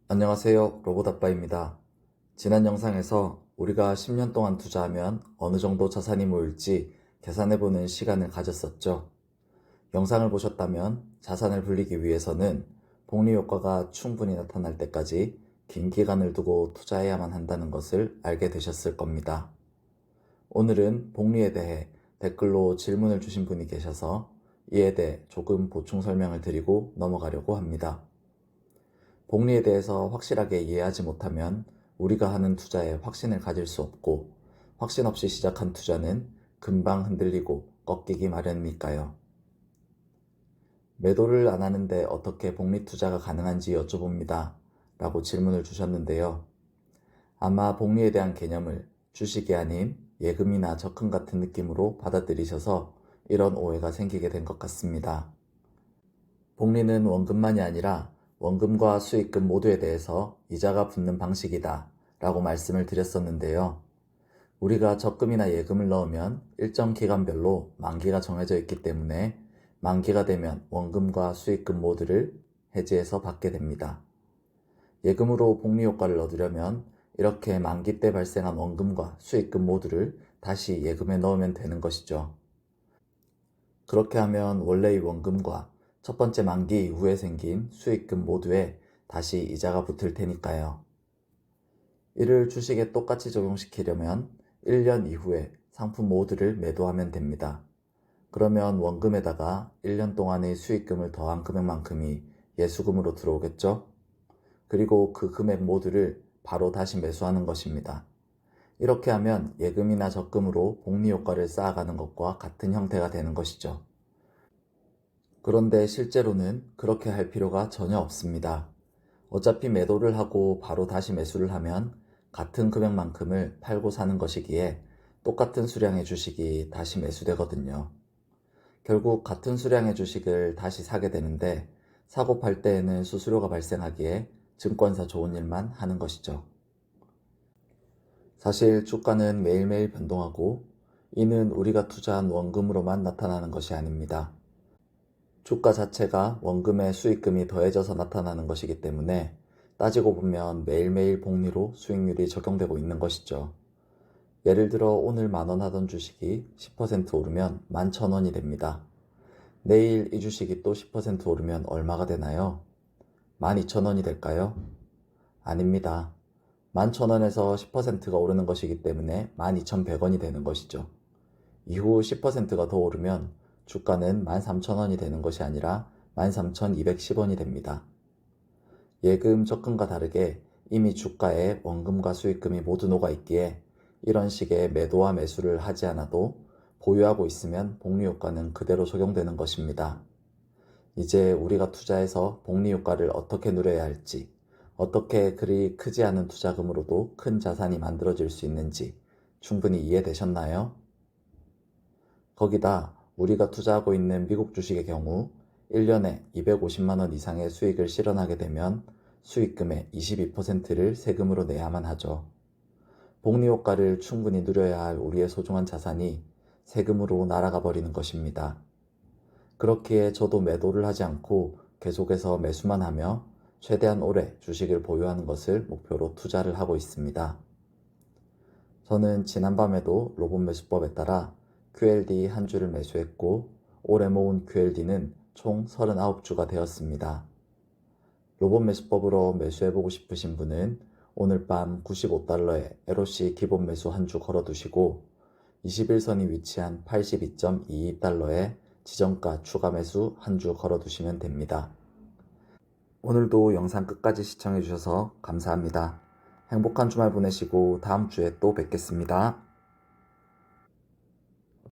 안녕하세요. 로봇아빠입니다. 지난 영상에서 우리가 10년 동안 투자하면 어느 정도 자산이 모일지 계산해보는 시간을 가졌었죠. 영상을 보셨다면 자산을 불리기 위해서는 복리 효과가 충분히 나타날 때까지 긴 기간을 두고 투자해야만 한다는 것을 알게 되셨을 겁니다. 오늘은 복리에 대해 댓글로 질문을 주신 분이 계셔서 이에 대해 조금 보충 설명을 드리고 넘어가려고 합니다. 복리에 대해서 확실하게 이해하지 못하면 우리가 하는 투자에 확신을 가질 수 없고, 확신 없이 시작한 투자는 금방 흔들리고 꺾이기 마련이니까요. 매도를 안 하는데 어떻게 복리 투자가 가능한지 여쭤봅니다. 라고 질문을 주셨는데요. 아마 복리에 대한 개념을 주식이 아닌 예금이나 적금 같은 느낌으로 받아들이셔서 이런 오해가 생기게 된 것 같습니다. 복리는 원금만이 아니라 원금과 수익금 모두에 대해서 이자가 붙는 방식이다 라고 말씀을 드렸었는데요. 우리가 적금이나 예금을 넣으면 일정 기간별로 만기가 정해져 있기 때문에 만기가 되면 원금과 수익금 모두를 해지해서 받게 됩니다. 예금으로 복리 효과를 얻으려면 이렇게 만기 때 발생한 원금과 수익금 모두를 다시 예금에 넣으면 되는 것이죠. 그렇게 하면 원래의 원금과 첫 번째 만기 이후에 생긴 수익금 모두에 다시 이자가 붙을 테니까요. 이를 주식에 똑같이 적용시키려면 1년 이후에 상품 모두를 매도하면 됩니다. 그러면 원금에다가 1년 동안의 수익금을 더한 금액만큼이 예수금으로 들어오겠죠? 그리고 그 금액 모두를 바로 다시 매수하는 것입니다. 이렇게 하면 예금이나 적금으로 복리 효과를 쌓아가는 것과 같은 형태가 되는 것이죠. 그런데 실제로는 그렇게 할 필요가 전혀 없습니다. 어차피 매도를 하고 바로 다시 매수를 하면 같은 금액만큼을 팔고 사는 것이기에 똑같은 수량의 주식이 다시 매수되거든요. 결국 같은 수량의 주식을 다시 사게 되는데 사고 팔 때에는 수수료가 발생하기에 증권사 좋은 일만 하는 것이죠. 사실 주가는 매일매일 변동하고 이는 우리가 투자한 원금으로만 나타나는 것이 아닙니다. 주가 자체가 원금의 수익금이 더해져서 나타나는 것이기 때문에 따지고 보면 매일매일 복리로 수익률이 적용되고 있는 것이죠. 예를 들어 오늘 10,000원 하던 주식이 10% 오르면 11,000원이 됩니다. 내일 이 주식이 또 10% 오르면 얼마가 되나요? 12,000원이 될까요? 아닙니다. 11,000원에서 10%가 오르는 것이기 때문에 12,100원이 되는 것이죠. 이후 10%가 더 오르면 주가는 13,000원이 되는 것이 아니라 13,210원이 됩니다. 예금, 적금과 다르게 이미 주가에 원금과 수익금이 모두 녹아 있기에 이런 식의 매도와 매수를 하지 않아도 보유하고 있으면 복리 효과는 그대로 적용되는 것입니다. 이제 우리가 투자해서 복리 효과를 어떻게 누려야 할지, 어떻게 그리 크지 않은 투자금으로도 큰 자산이 만들어질 수 있는지 충분히 이해되셨나요? 거기다 우리가 투자하고 있는 미국 주식의 경우 1년에 250만 원 이상의 수익을 실현하게 되면 수익금의 22%를 세금으로 내야만 하죠. 복리 효과를 충분히 누려야 할 우리의 소중한 자산이 세금으로 날아가 버리는 것입니다. 그렇기에 저도 매도를 하지 않고 계속해서 매수만 하며 최대한 오래 주식을 보유하는 것을 목표로 투자를 하고 있습니다. 저는 지난밤에도 로봇 매수법에 따라 QLD 한 주를 매수했고 올해 모은 QLD는 총 39주가 되었습니다. 로봇 매수법으로 매수해보고 싶으신 분은 오늘 밤 95달러에 LOC 기본 매수 한 주 걸어두시고 21선이 위치한 82.22달러에 지정가 추가 매수 한 주 걸어두시면 됩니다. 오늘도 영상 끝까지 시청해주셔서 감사합니다. 행복한 주말 보내시고 다음 주에 또 뵙겠습니다.